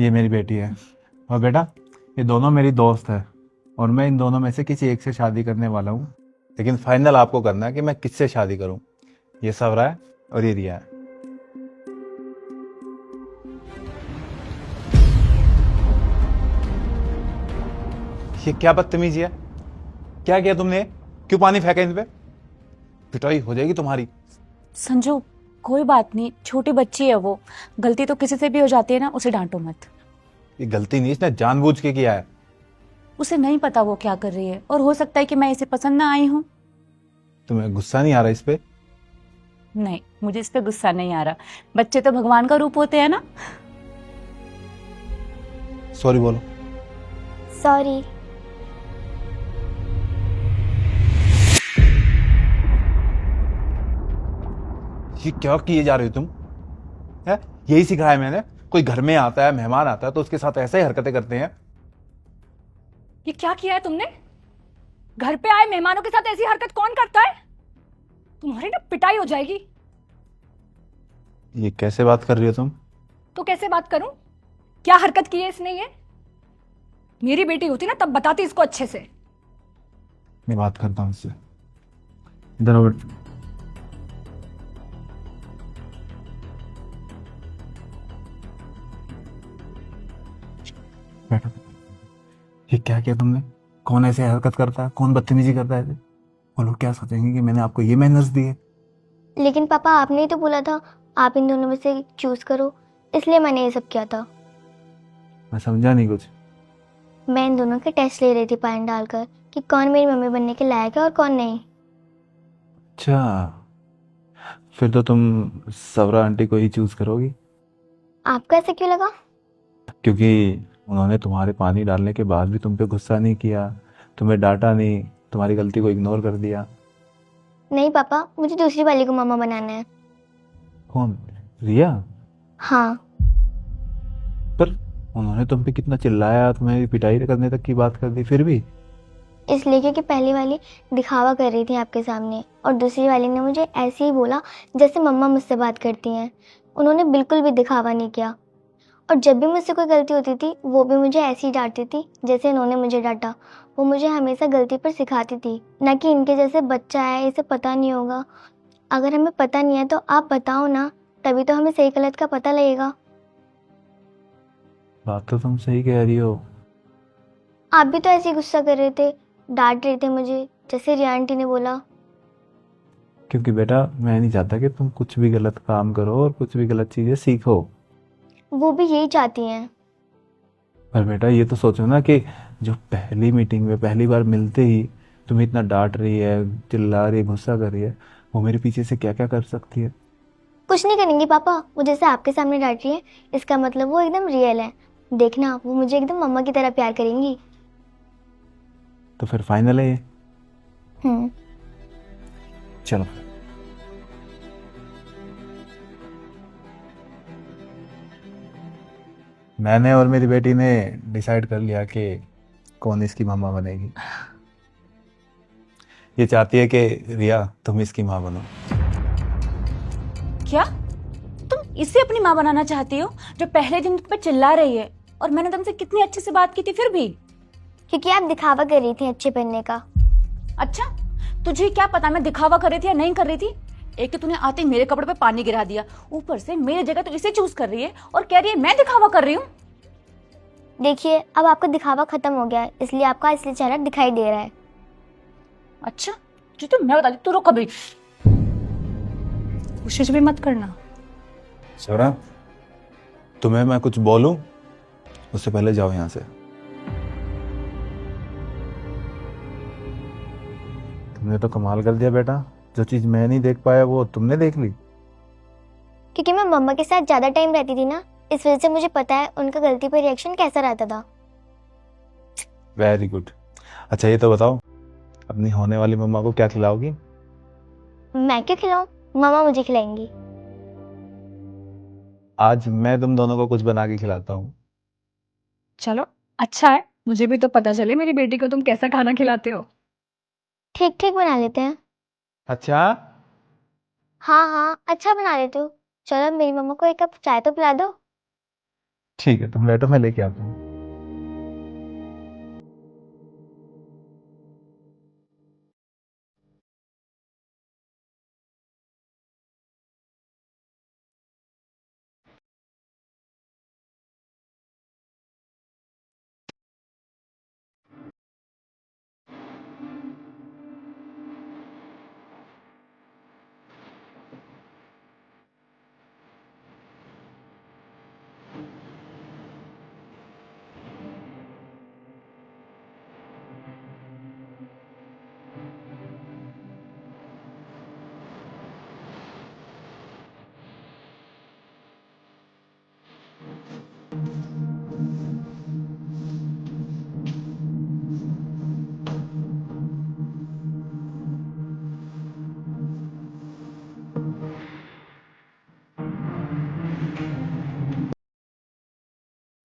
ये मेरी बेटी है। और बेटा, ये दोनों मेरी दोस्त है और मैं इन दोनों में से किसी एक से शादी करने वाला हूँ। लेकिन फाइनल आपको करना है कि मैं किससे शादी करूँ। ये सवरा है और ये रिया है। ये क्या बदतमीजी है? क्या किया तुमने? क्यों पानी फेंका इन पे? पिटाई हो जाएगी तुम्हारी। संजू, कोई बात नहीं, छोटी बच्ची है वो। गलती तो किसी से भी हो जाती है ना, उसे डांटो मत। ये गलती नहीं, इसने जानबूझ के किया है। उसे नहीं पता वो क्या कर रही है, और हो सकता है कि मैं इसे पसंद ना आई हूँ। तुम्हें गुस्सा नहीं आ रहा इस पे? नहीं, मुझे इस पे गुस्सा नहीं आ रहा। बच्चे तो भगवान का रूप होते हैं ना। सॉरी बोलो। सॉरी। ये क्या किए जा रहे हो तुम? है, यही सिखाया मैंने। कोई घर में आता है, मेहमान आता है तो उसके साथ ऐसे ही हरकतें करते हैं। ये क्या किया है तुमने? घर पे आए मेहमानों के साथ ऐसी हरकत कौन करता है? तुम्हारी ना पिटाई हो जाएगी। ये कैसे बात कर रही हो तुम? तो कैसे बात करूं? क्या हरकत की है इसने? ये मेरी बेटी होती ना तब बताती इसको अच्छे से। मैं बात करता हूँ इससे। इधर आओ बेटा। बैठो। ये क्या किया तुमने? कौन ऐसे हरकत करता है? कौन बदतमीजी करता है ऐसे? वो लोग क्या सोचेंगे कि मैंने आपको ये मैनर्स दिए? लेकिन पापा, आपने ही तो बोला था आप इन दोनों में से चूज करो, इसलिए मैंने ये सब किया था। मैं समझा नहीं कुछ। मैं इन दोनों के टेस्ट ले रही थी पानी डालकर कि कौन मेरी मम्मी बनने के लायक है और कौन नहीं। अच्छा, फिर तो तुम सवरा आंटी को ही चूज करोगी। आपको ऐसा क्यों लगा? क्योंकि उन्होंने तुम्हारे पानी डालने के बाद भी तुम पे गुस्सा नहीं किया, तुम्हें डांटा नहीं, तुम्हारी गलती को इग्नोर कर दिया। नहीं पापा, मुझे दूसरी वाली को मम्मा बनाना है। कौन? रिया? हाँ। पर उन्होंने तुम पे कितना चिल्लाया, तुम्हें पिटाई करने तक की बात कर दी, फिर भी? इसलिए क्योंकि पहली वाली दिखावा कर रही थी आपके सामने, और दूसरी वाली ने मुझे ऐसे ही बोला जैसे मम्मा मुझसे बात करती हैं। उन्होंने बिल्कुल भी दिखावा नहीं किया, और जब भी मुझसे कोई गलती होती थी वो भी मुझे ऐसे ही डांटती थी जैसे इन्होंने मुझे डांटा। वो मुझे हमेशा गलती पर सिखाती थी, ना कि इनके जैसे बच्चा है इसे पता नहीं होगा। अगर हमें पता नहीं है तो आप बताओ ना, तभी तो हमें सही गलत का पता लगेगा। बात तो तुम सही कह रही हो। आप भी तो ऐसे ही गुस्सा कर रहे थे, डांट रहे थे मुझे, जैसे रिया आंटी ने बोला। क्योंकि बेटा, मैं नहीं चाहता कि तुम कुछ भी गलत काम करो और कुछ भी गलत चीजें सीखो। वो भी यही चाहती हैं। पर बेटा, ये तो सोचो ना कि जो पहली मीटिंग में पहली बार मिलते ही तुम्हें इतना डांट रही है, चिल्ला रही है, गुस्सा कर रही है, वो मेरे पीछे से क्या क्या कर सकती है। कुछ नहीं करेंगी पापा, वो जैसे आपके सामने डांट रही है इसका मतलब वो एकदम रियल है। देखना, वो मुझे एकदम मम्मा की तरह प्यार करेंगी। तो फिर फाइनल है ये? हम्म। चलो। मैंने और मेरी बेटी ने डिसाइड कर लिया कि कौन इसकी मामा बनेगी। ये चाहती है कि रिया तुम इसकी माँ बनो। क्या तुम इसे अपनी माँ बनाना चाहती हो, जो पहले दिन तुम पे चिल्ला रही है? और मैंने तुमसे कितनी अच्छे से बात की थी, फिर भी? क्योंकि आप दिखावा कर रही थी अच्छे बनने का। अच्छा, तुझे क्या पता मैं दिखावा कर रही थी या नहीं कर रही थी? एक तो तूने आते ही मेरे कपड़े पे पानी गिरा दिया, ऊपर से मेरी जगह तो इसे चूज कर रही है और कह रही है मैं दिखावा कर रही हूँ। देखिए, अब आपका दिखावा खत्म हो गया है, इसलिए आपका असली चेहरा दिखाई दे रहा है। अच्छा, जो तो मैं बता दी, तू रुक अभी। कोशिश भी मत करना। सवरा, तुम्हें मैं कुछ बोलूं उससे पहले जाओ यहाँ से। तुमने तो कमाल कर दिया बेटा, जो चीज मैं नहीं देख पाया वो तुमने देख ली। क्योंकि मैं मम्मा के साथ ज़्यादा टाइम रहती थी ना, इस वजह से मुझे पता है उनका गलती पर रिएक्शन कैसा रहता था। Very good. अच्छा, ये तो बताओ, अपनी होने वाली मम्मा को क्या खिलाओगी? मैं क्यों खिलाऊं? मम्मा मुझे खिलाएंगी। आज मैं तुम दोनों को कुछ बना के खिलाता हूँ। चलो, अच्छा है, मुझे भी तो पता चले मेरी बेटी को तुम कैसा खाना खिलाते हो। ठीक ठीक बना लेते हैं। अच्छा। हाँ हाँ, अच्छा बना लेते हो। चलो, मेरी मम्मा को एक कप चाय तो पिला दो। ठीक है, तुम बैठो, मैं लेके आता हूँ।